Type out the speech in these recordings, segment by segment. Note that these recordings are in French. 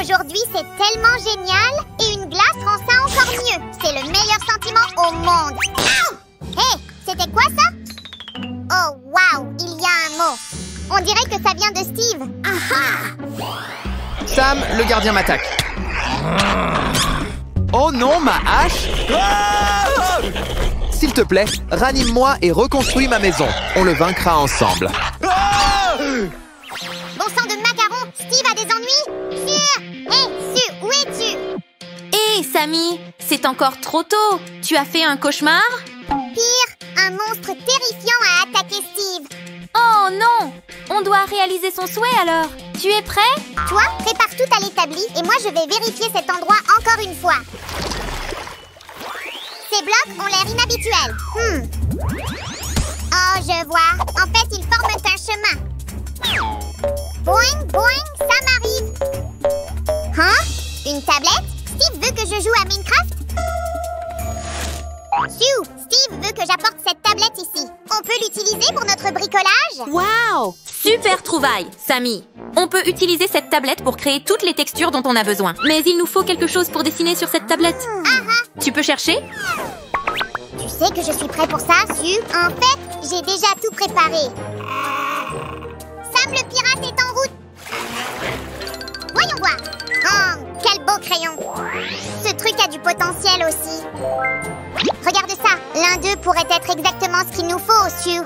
Aujourd'hui, c'est tellement génial et une glace rend ça encore mieux. C'est le meilleur sentiment au monde. Hé, c'était quoi ça? Oh, waouh, il y a un mot. On dirait que ça vient de Steve. Sam, le gardien m'attaque. Oh non, ma hache! S'il te plaît, ranime-moi et reconstruis ma maison. On le vaincra ensemble. Bon sang de macaron, Steve a des ennuis? Sur! Hé, Su, où es-tu? Hé, Sammy, c'est encore trop tôt. Tu as fait un cauchemar? Pire, un monstre terrifiant a attaqué Steve. Oh non! On doit réaliser son souhait alors. Tu es prêt? Toi, prépare tout à l'établi et moi je vais vérifier cet endroit encore une fois. Ces blocs ont l'air inhabituels. Oh, je vois. En fait, ils forment un chemin. Boing, boing, ça m'arrive. Hein? Une tablette? Steve veut que je joue à Minecraft? Steve veut que j'apporte cette tablette ici. On peut l'utiliser pour notre bricolage? Waouh! Super trouvaille, Sammy. On peut utiliser cette tablette pour créer toutes les textures dont on a besoin. Mais il nous faut quelque chose pour dessiner sur cette tablette. Tu peux chercher? Tu sais que je suis prêt pour ça, Su. En fait, j'ai déjà tout préparé. Sam le pirate est en route. Voyons voir. Oh, quel beau crayon. Ce truc a du potentiel aussi. Regarde ça. L'un d'eux pourrait être exactement ce qu'il nous faut, Su.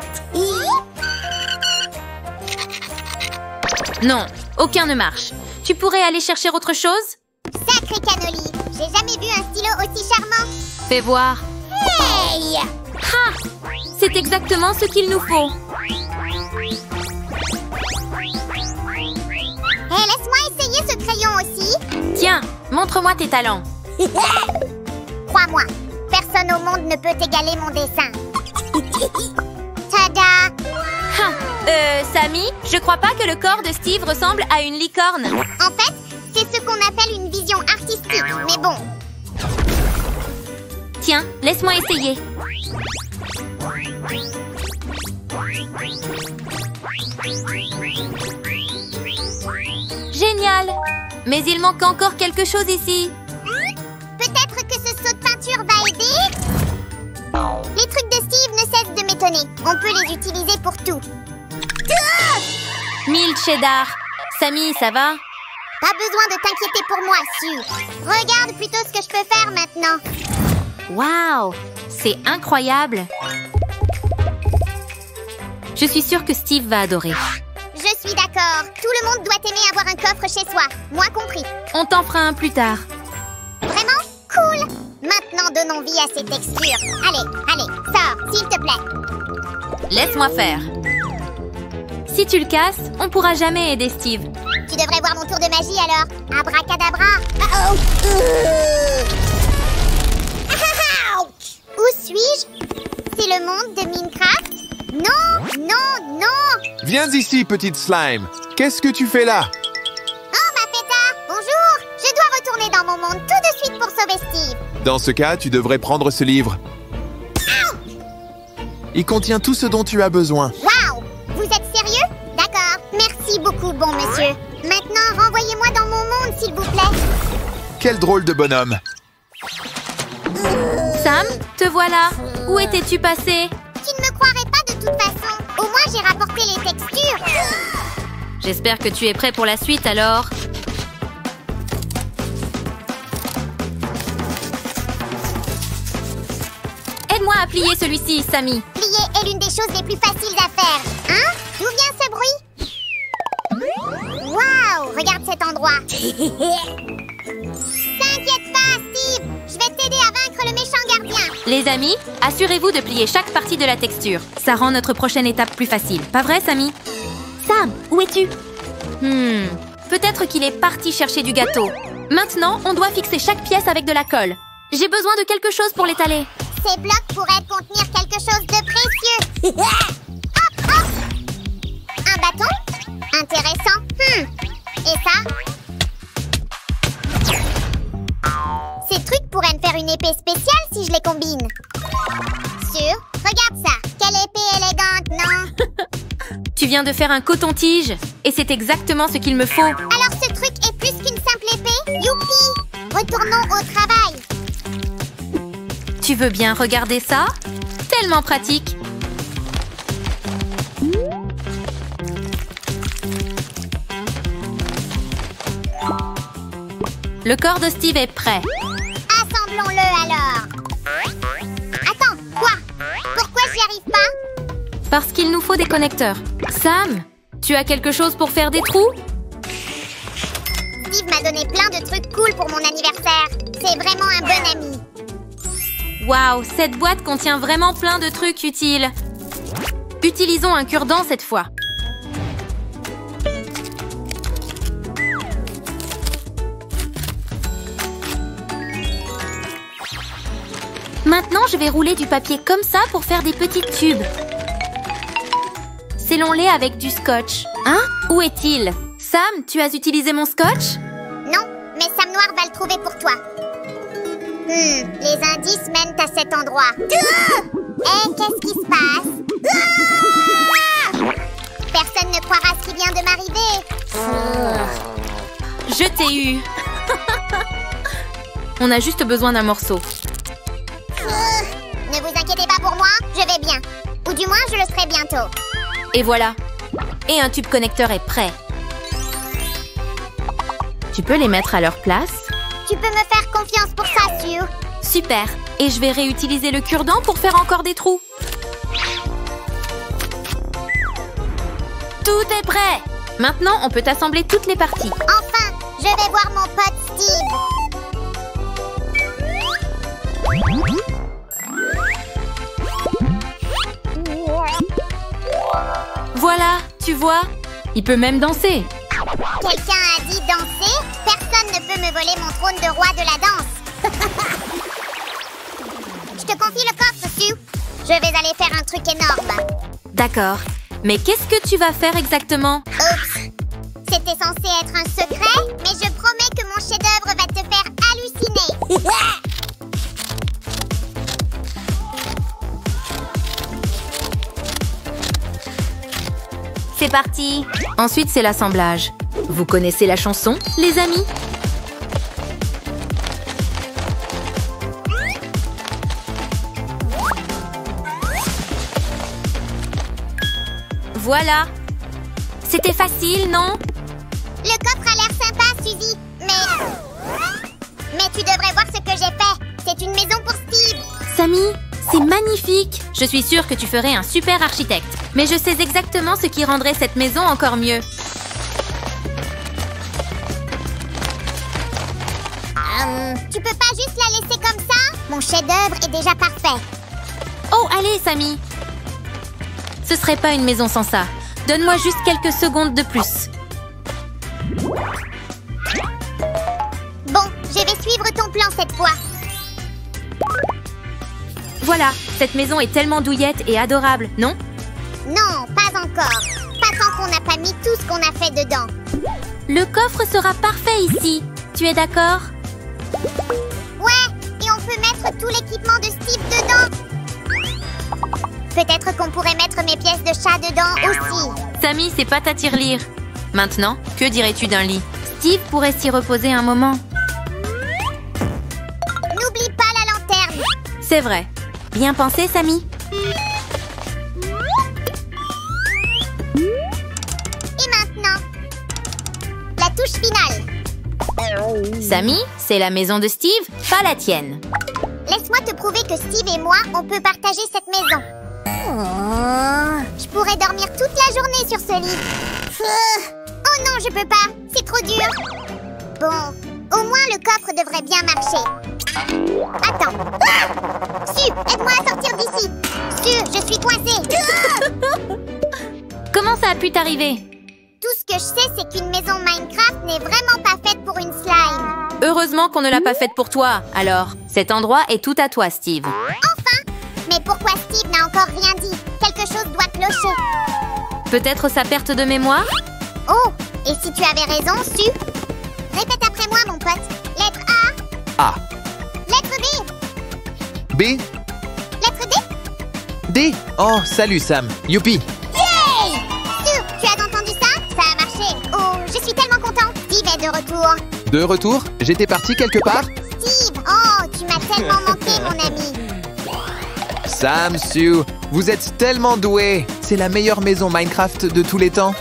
Non, aucun ne marche. Tu pourrais aller chercher autre chose? Sacré cannoli. J'ai jamais vu un stylo aussi charmant. Fais voir. Hey! Ha! C'est exactement ce qu'il nous faut. Hey, laisse-moi essayer ce crayon aussi. Tiens, montre-moi tes talents. Crois-moi, personne au monde ne peut égaler mon dessin. Tada! Sammy, je crois pas que le corps de Steve ressemble à une licorne. En fait, c'est ce qu'on appelle une vision artistique, mais bon. Tiens, laisse-moi essayer. Génial! Mais il manque encore quelque chose ici. Peut-être que ce saut de peinture va aider? Les trucs de Steve ne cessent de m'étonner. On peut les utiliser pour tout. 1000 cheddar. Sammy, ça va? Pas besoin de t'inquiéter pour moi, Su. Regarde plutôt ce que je peux faire maintenant. Waouh! C'est incroyable! Je suis sûre que Steve va adorer. Je suis d'accord. Tout le monde doit aimer avoir un coffre chez soi, moi compris. On t'en fera un plus tard. Vraiment? Cool! Maintenant, donnons vie à ces textures. Allez, sors, s'il te plaît. Laisse-moi faire. Si tu le casses, on pourra jamais aider Steve. Tu devrais voir mon tour de magie alors. Abracadabra. Où suis-je? C'est le monde de Minecraft? Non! Viens ici, petite slime. Qu'est-ce que tu fais là? Oh, ma pétard! Bonjour! Je dois retourner dans mon monde tout de suite pour sauver Steve. Dans ce cas, tu devrais prendre ce livre. Il contient tout ce dont tu as besoin. Waouh! Vous êtes sérieux? D'accord. Merci beaucoup, bon monsieur. Maintenant, renvoyez-moi dans mon monde, s'il vous plaît. Quel drôle de bonhomme. Sam, te voilà. Où étais-tu passé? Tu ne me croirais pas de toute façon. Au moins, j'ai rapporté les textures. J'espère que tu es prêt pour la suite alors. Aide-moi à plier celui-ci, Sammy. Plier est l'une des choses les plus faciles à faire. Hein? D'où vient ce bruit? Waouh! Regarde cet endroit. T'inquiète pas, Steve. Je vais t'aider à vaincre le méchant gardien. Les amis, assurez-vous de plier chaque partie de la texture. Ça rend notre prochaine étape plus facile. Pas vrai, Sammy? Sam, où es-tu? Peut-être qu'il est parti chercher du gâteau. Maintenant, on doit fixer chaque pièce avec de la colle. J'ai besoin de quelque chose pour l'étaler. Ces blocs pourraient contenir quelque chose de précieux. Hop, hop. Un bâton? Intéressant. Et ça? Ces trucs pourraient me faire une épée spéciale si je les combine. Sûr? Regarde ça. Quelle épée élégante, non? Tu viens de faire un coton-tige et c'est exactement ce qu'il me faut. Alors ce truc est plus qu'une simple épée? Retournons au travail. Tu veux bien regarder ça? Tellement pratique. Le corps de Steve est prêt. Assemblons-le alors. Attends, quoi? Pourquoi j'y arrive pas? Parce qu'il nous faut des connecteurs. Sam, tu as quelque chose pour faire des trous? Steve m'a donné plein de trucs cool pour mon anniversaire. C'est vraiment un bon ami. Waouh, cette boîte contient vraiment plein de trucs utiles. Utilisons un cure-dent cette fois. Maintenant, je vais rouler du papier comme ça pour faire des petits tubes. Scellons-les avec du scotch. Hein? Où est-il? Sam, tu as utilisé mon scotch? Non, mais Sam Noir va le trouver pour toi. Les indices mènent à cet endroit. Qu'est-ce qui se passe? Personne ne croira ce qui vient de m'arriver. Je t'ai eu. On a juste besoin d'un morceau. Ne vous inquiétez pas pour moi, je vais bien. Ou du moins, je le serai bientôt. Et voilà. Et un tube connecteur est prêt. Tu peux les mettre à leur place? Tu peux me faire confiance pour ça, Sue. Super. Et je vais réutiliser le cure-dent pour faire encore des trous. Tout est prêt. Maintenant, on peut assembler toutes les parties. Enfin, je vais voir mon pote Steve. Voilà, tu vois, il peut même danser. Quelqu'un a dit danser? Personne ne peut me voler mon trône de roi de la danse. Je te confie le coffre, Sue. Je vais aller faire un truc énorme. D'accord. Mais qu'est-ce que tu vas faire exactement? Oups. C'était censé être un secret, mais je promets que mon chef-d'œuvre va te faire halluciner. C'est parti. Ensuite, c'est l'assemblage. Vous connaissez la chanson, les amis? Voilà. C'était facile, non? Le coffre a l'air sympa, Suzy, mais tu devrais voir ce que j'ai fait. C'est une maison pour Steve. Sammy, c'est magnifique. Je suis sûre que tu ferais un super architecte. Mais je sais exactement ce qui rendrait cette maison encore mieux. Tu peux pas juste la laisser comme ça? Mon chef-d'œuvre est déjà parfait. Oh, allez, Sammy. Ce serait pas une maison sans ça. Donne-moi juste quelques secondes de plus. Bon, je vais suivre ton plan cette fois. Voilà, cette maison est tellement douillette et adorable, non? Non, pas encore. Pas tant qu'on n'a pas mis tout ce qu'on a fait dedans. Le coffre sera parfait ici. Tu es d'accord? Ouais, et on peut mettre tout l'équipement de Steve dedans. Peut-être qu'on pourrait mettre mes pièces de chat dedans aussi. Sammy, c'est pas ta tirelire. Maintenant, que dirais-tu d'un lit? Steve pourrait s'y reposer un moment. N'oublie pas la lanterne. C'est vrai. Bien pensé, Sammy. Et maintenant, la touche finale. Sammy, c'est la maison de Steve, pas la tienne. Laisse-moi te prouver que Steve et moi, on peut partager cette maison. Je pourrais dormir toute la journée sur ce lit. Oh non, je peux pas. C'est trop dur. Bon, au moins le coffre devrait bien marcher. Attends. Sue, aide-moi à sortir d'ici. Sue, je suis coincée. Comment ça a pu t'arriver? Tout ce que je sais, c'est qu'une maison Minecraft n'est vraiment pas faite pour une slime. Heureusement qu'on ne l'a pas faite pour toi, alors. Cet endroit est tout à toi, Steve. Enfin! Mais pourquoi Steve n'a encore rien dit? Quelque chose doit clocher. Peut-être sa perte de mémoire? Oh! Et si tu avais raison, Sue? Répète après moi, mon pote. Lettre A. A. Lettre B. B. Lettre D. D. Oh, salut Sam. Youpi. Yay! Sue, tu as entendu ça? Ça a marché. Oh, je suis tellement contente. Steve est de retour. De retour, j'étais parti quelque part? Steve, oh, tu m'as tellement manqué, mon ami. Sam, Sue, vous êtes tellement doués. C'est la meilleure maison Minecraft de tous les temps.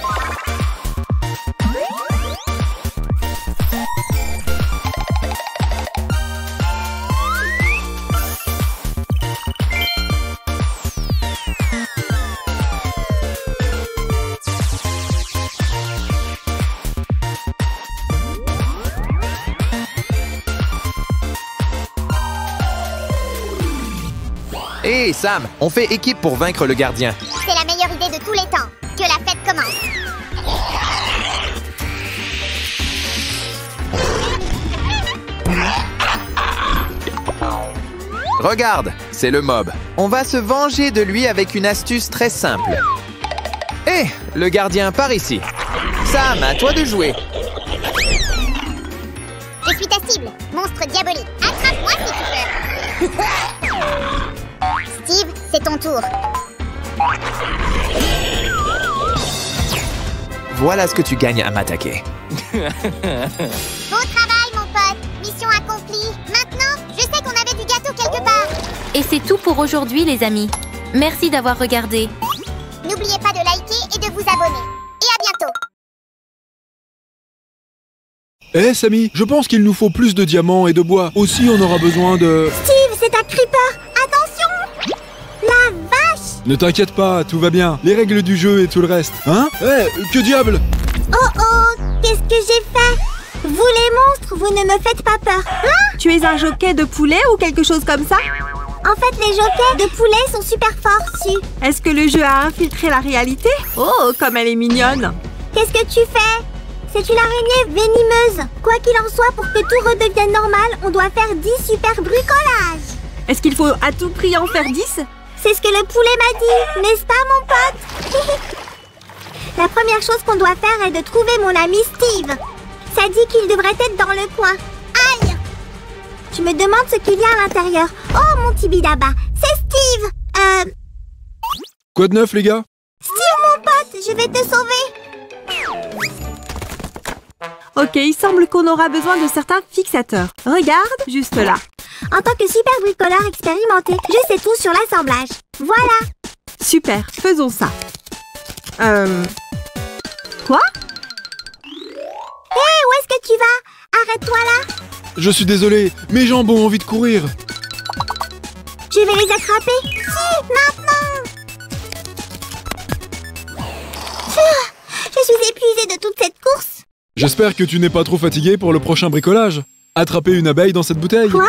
Hé, Sam, on fait équipe pour vaincre le gardien. C'est la meilleure idée de tous les temps. Que la fête commence. Regarde, c'est le mob. On va se venger de lui avec une astuce très simple. Hé, le gardien, par ici. Sam, à toi de jouer. Je suis ta cible, monstre diabolique. Attrape-moi si tu peux. Steve, c'est ton tour. Voilà ce que tu gagnes à m'attaquer. Beau travail, mon pote. Mission accomplie. Maintenant, je sais qu'on avait du gâteau quelque part. Et c'est tout pour aujourd'hui, les amis. Merci d'avoir regardé. N'oubliez pas de liker et de vous abonner. Et à bientôt. Eh, Sammy, je pense qu'il nous faut plus de diamants et de bois. Aussi, on aura besoin de... Steve, c'est un creeper. Attention. La vache. Ne t'inquiète pas, tout va bien. Les règles du jeu et tout le reste. Hein? Eh, que diable? Oh oh, qu'est-ce que j'ai fait? Vous les monstres, vous ne me faites pas peur. Hein? Tu es un jockey de poulet ou quelque chose comme ça? En fait, les jockeys de poulet sont super forts, Sue. Est-ce que le jeu a infiltré la réalité? Oh, comme elle est mignonne! Qu'est-ce que tu fais? C'est une araignée venimeuse. Quoi qu'il en soit, pour que tout redevienne normal, on doit faire 10 super bricolages. Est-ce qu'il faut à tout prix en faire 10? C'est ce que le poulet m'a dit, n'est-ce pas, mon pote? La première chose qu'on doit faire est de trouver mon ami Steve. Ça dit qu'il devrait être dans le coin. Aïe! Je me demande ce qu'il y a à l'intérieur. Oh, mon tibidaba, c'est Steve. Quoi de neuf, les gars? Steve, mon pote, je vais te sauver. Ok, il semble qu'on aura besoin de certains fixateurs. Regarde, juste là. En tant que super bricoleur expérimenté, je sais tout sur l'assemblage. Voilà. Super, faisons ça. Quoi? Hé, où est-ce que tu vas? Arrête-toi là. Je suis désolé, mes jambes ont envie de courir. Je vais les attraper. Si, maintenant. Je suis épuisée de toute cette course. J'espère que tu n'es pas trop fatigué pour le prochain bricolage. Attraper une abeille dans cette bouteille. Quoi?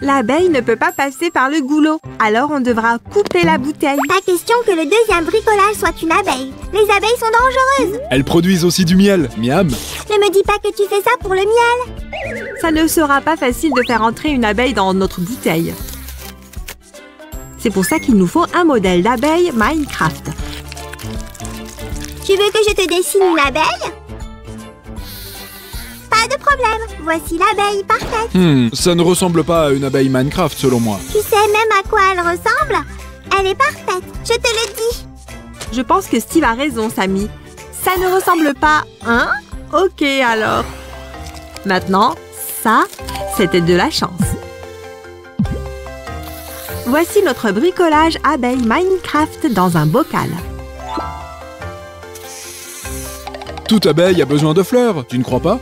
L'abeille ne peut pas passer par le goulot, alors on devra couper la bouteille. Pas question que le deuxième bricolage soit une abeille. Les abeilles sont dangereuses. Elles produisent aussi du miel. Miam. Ne me dis pas que tu fais ça pour le miel. Ça ne sera pas facile de faire entrer une abeille dans notre bouteille. C'est pour ça qu'il nous faut un modèle d'abeille Minecraft. Tu veux que je te dessine une abeille? Pas de problème. Voici l'abeille parfaite. Ça ne ressemble pas à une abeille Minecraft, selon moi. Tu sais même à quoi elle ressemble? Elle est parfaite, je te le dis. Je pense que Steve a raison, Sammy. Ça ne ressemble pas, hein? Ok, alors. Maintenant, ça, c'était de la chance. Voici notre bricolage abeille Minecraft dans un bocal. Toute abeille a besoin de fleurs, tu ne crois pas?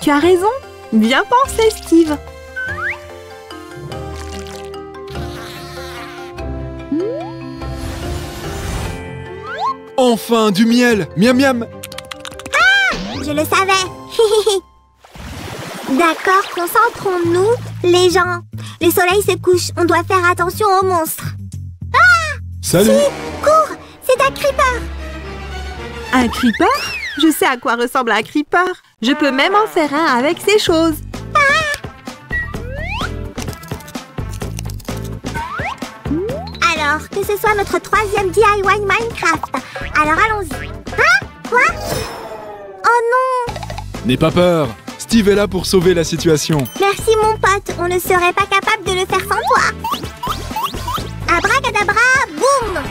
Tu as raison. Bien pensé, Steve. Enfin, du miel! Miam miam! Je le savais. D'accord, concentrons-nous, les gens. Le soleil se couche, on doit faire attention aux monstres. Salut! Cours, c'est un creeper. Un creeper? Je sais à quoi ressemble un creeper. Je peux même en faire un avec ces choses. Alors, que ce soit notre troisième DIY Minecraft. Alors allons-y. Hein? Quoi? Oh non! N'aie pas peur! Steve est là pour sauver la situation. Merci mon pote, on ne serait pas capable de le faire sans toi. Abracadabra, boum!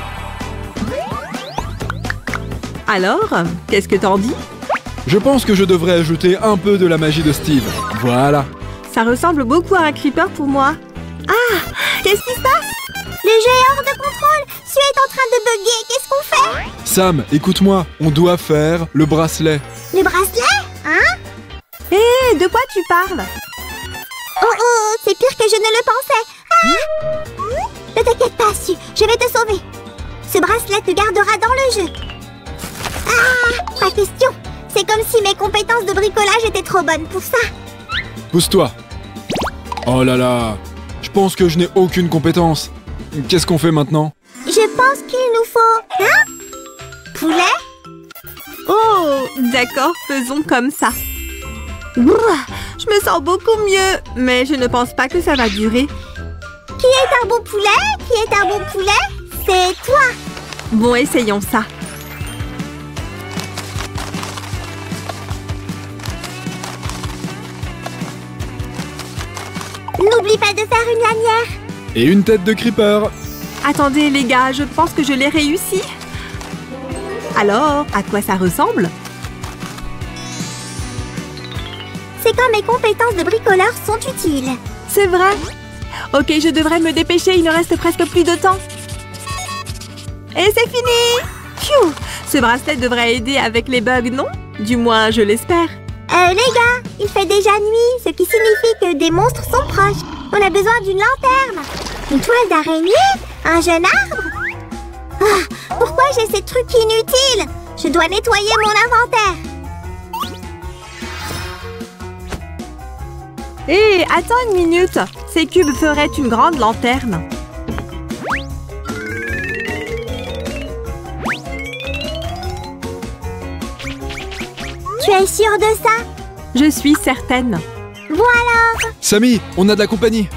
Alors, qu'est-ce que t'en dis? Je pense que je devrais ajouter un peu de la magie de Steve. Voilà. Ça ressemble beaucoup à un creeper pour moi. Ah! Qu'est-ce qui se passe? Le jeu est hors de contrôle. Sue est en train de bugger. Qu'est-ce qu'on fait? Sam, écoute-moi. On doit faire le bracelet. Le bracelet? Hein? Hé, de quoi tu parles? Oh, c'est pire que je ne le pensais. Ah! Ne t'inquiète pas, Sue. Je vais te sauver. Ce bracelet te gardera dans le jeu. Ah! Pas question. C'est comme si mes compétences de bricolage étaient trop bonnes pour ça. Pousse-toi. Oh là là. Je pense que je n'ai aucune compétence. Qu'est-ce qu'on fait maintenant? Je pense qu'il nous faut... Hein? Poulet? Oh, d'accord, faisons comme ça. Ouah, je me sens beaucoup mieux, mais je ne pense pas que ça va durer. Qui est un bon poulet? Qui est un bon poulet? C'est toi. Bon, essayons ça. N'oublie pas de faire une lanière. Et une tête de creeper. Attendez, les gars, je pense que je l'ai réussi. Alors, à quoi ça ressemble? C'est quand mes compétences de bricoleur sont utiles. C'est vrai. Ok, je devrais me dépêcher, il ne reste presque plus de temps. Et c'est fini! Phew! Ce bracelet devrait aider avec les bugs, non? Du moins, je l'espère. Les gars, il fait déjà nuit, ce qui signifie que des monstres sont proches. On a besoin d'une lanterne. Une toile d'araignée? Un jeune arbre? Ah, pourquoi j'ai ces trucs inutiles? Je dois nettoyer mon inventaire. Hé, attends une minute. Ces cubes feraient une grande lanterne. Tu es sûre de ça? Je suis certaine. Bon alors. Sammy, on a de la compagnie.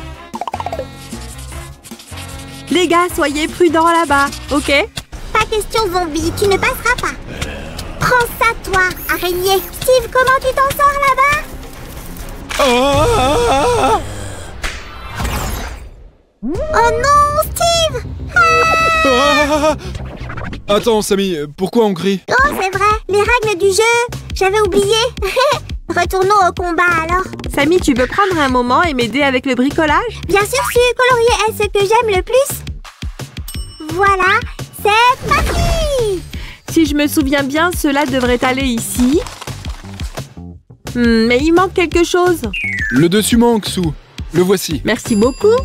Les gars, soyez prudents là-bas, ok? Pas question zombie, tu ne passeras pas. Prends ça toi, araignée. Steve, comment tu t'en sors là-bas? Oh non, Steve! Ah! Attends, Sammy, pourquoi on crie? Oh, c'est vrai, les règles du jeu. J'avais oublié. Retournons au combat alors. Sammy, tu peux prendre un moment et m'aider avec le bricolage? Bien sûr, Sue, colorier est ce que j'aime le plus. Voilà, c'est parti! Si je me souviens bien, cela devrait aller ici. Mais il manque quelque chose. Le dessus manque, Sue. Le voici. Merci beaucoup.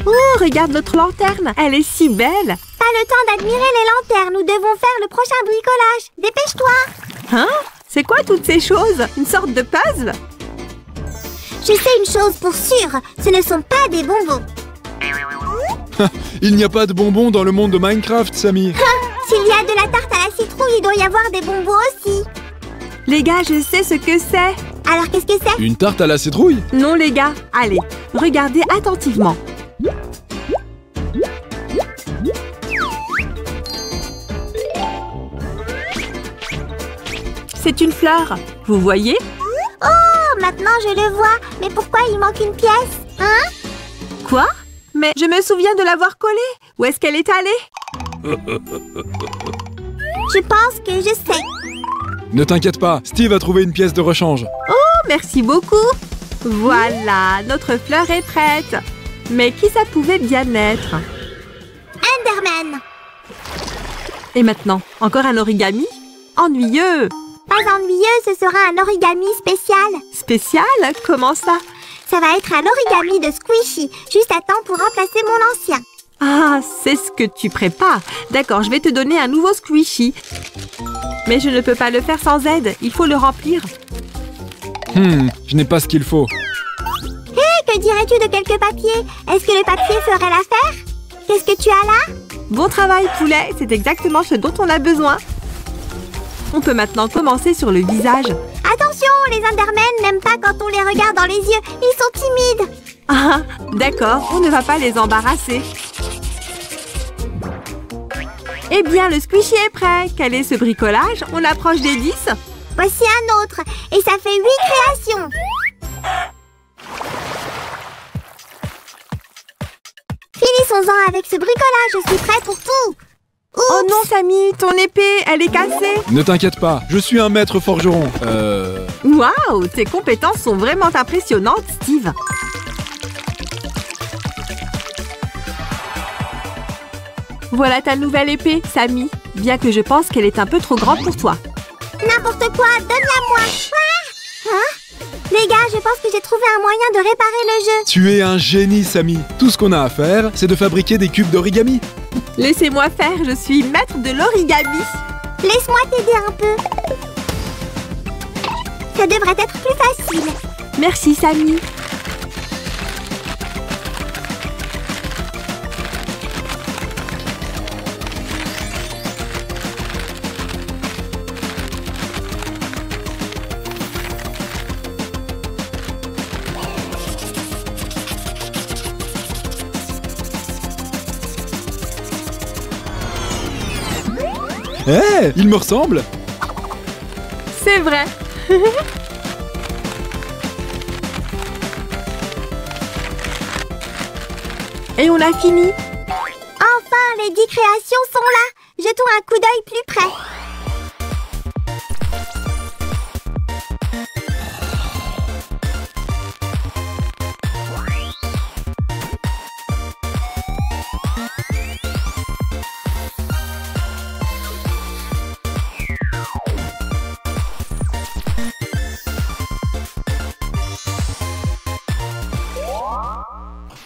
Oh, regarde notre lanterne. Elle est si belle. Pas le temps d'admirer les lanternes. Nous devons faire le prochain bricolage. Dépêche-toi. Hein? C'est quoi toutes ces choses? Une sorte de puzzle? Je sais une chose pour sûr. Ce ne sont pas des bonbons. Il n'y a pas de bonbons dans le monde de Minecraft, Sammy. S'il y a de la tarte à la citrouille, il doit y avoir des bonbons aussi. Les gars, je sais ce que c'est. Alors, qu'est-ce que c'est? Une tarte à la citrouille? Non, les gars. Allez, regardez attentivement. C'est une fleur. Vous voyez? Oh, maintenant je le vois. Mais pourquoi il manque une pièce? Hein? Quoi? Mais je me souviens de l'avoir collée. Où est-ce qu'elle est allée? Je pense que je sais. Ne t'inquiète pas, Steve a trouvé une pièce de rechange. Oh, merci beaucoup. Voilà, notre fleur est prête. Mais qui ça pouvait bien être? Enderman. Et maintenant, encore un origami? Ennuyeux. Pas ennuyeux, ce sera un origami spécial. Spécial? Comment ça? Ça va être un origami de Squishy, juste à temps pour remplacer mon ancien. Ah, c'est ce que tu prépares. D'accord, je vais te donner un nouveau Squishy. Mais je ne peux pas le faire sans aide. Il faut le remplir. Je n'ai pas ce qu'il faut. Hé, que dirais-tu de quelques papiers? Est-ce que le papier ferait l'affaire? Qu'est-ce que tu as là? Bon travail, poulet. C'est exactement ce dont on a besoin. On peut maintenant commencer sur le visage. Attention, les Endermen n'aiment pas quand on les regarde dans les yeux. Ils sont timides. Ah, d'accord, on ne va pas les embarrasser. Eh bien, le Squishy est prêt. Quel est ce bricolage? On approche des 10. Voici un autre. Et ça fait 8 créations. Finissons-en avec ce bricolage. Je suis prêt pour tout. Oh non, Samy, ton épée, elle est cassée. Ne t'inquiète pas, je suis un maître forgeron. Waouh, tes compétences sont vraiment impressionnantes, Steve. Voilà ta nouvelle épée, Samy. Bien que je pense qu'elle est un peu trop grande pour toi. N'importe quoi, donne-la moi. Hein? Les gars, je pense que j'ai trouvé un moyen de réparer le jeu. Tu es un génie, Samy. Tout ce qu'on a à faire, c'est de fabriquer des cubes d'origami. Laissez-moi faire, je suis maître de l'origami. Laisse-moi t'aider un peu. Ça devrait être plus facile. Merci, Samy. Hé, il me ressemble. C'est vrai. Et on a fini. Enfin, les 10 créations sont là. Jetons un coup d'œil plus près.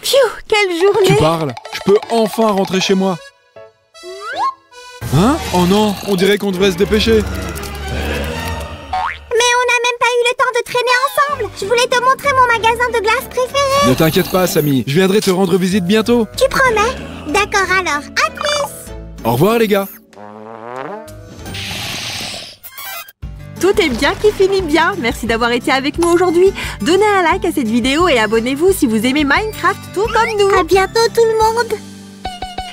Pfiou, quelle journée! Tu parles? Je peux enfin rentrer chez moi. Hein? Oh non, on dirait qu'on devrait se dépêcher. Mais on n'a même pas eu le temps de traîner ensemble. Je voulais te montrer mon magasin de glace préféré. Ne t'inquiète pas, Samy. Je viendrai te rendre visite bientôt. Tu promets? D'accord alors, à plus. Au revoir, les gars. Tout est bien qui finit bien. Merci d'avoir été avec nous aujourd'hui. Donnez un like à cette vidéo et abonnez-vous si vous aimez Minecraft tout comme nous. À bientôt tout le monde.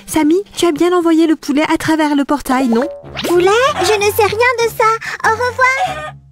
Samy, tu as bien envoyé le poulet à travers le portail, non? Poulet? Je ne sais rien de ça. Au revoir.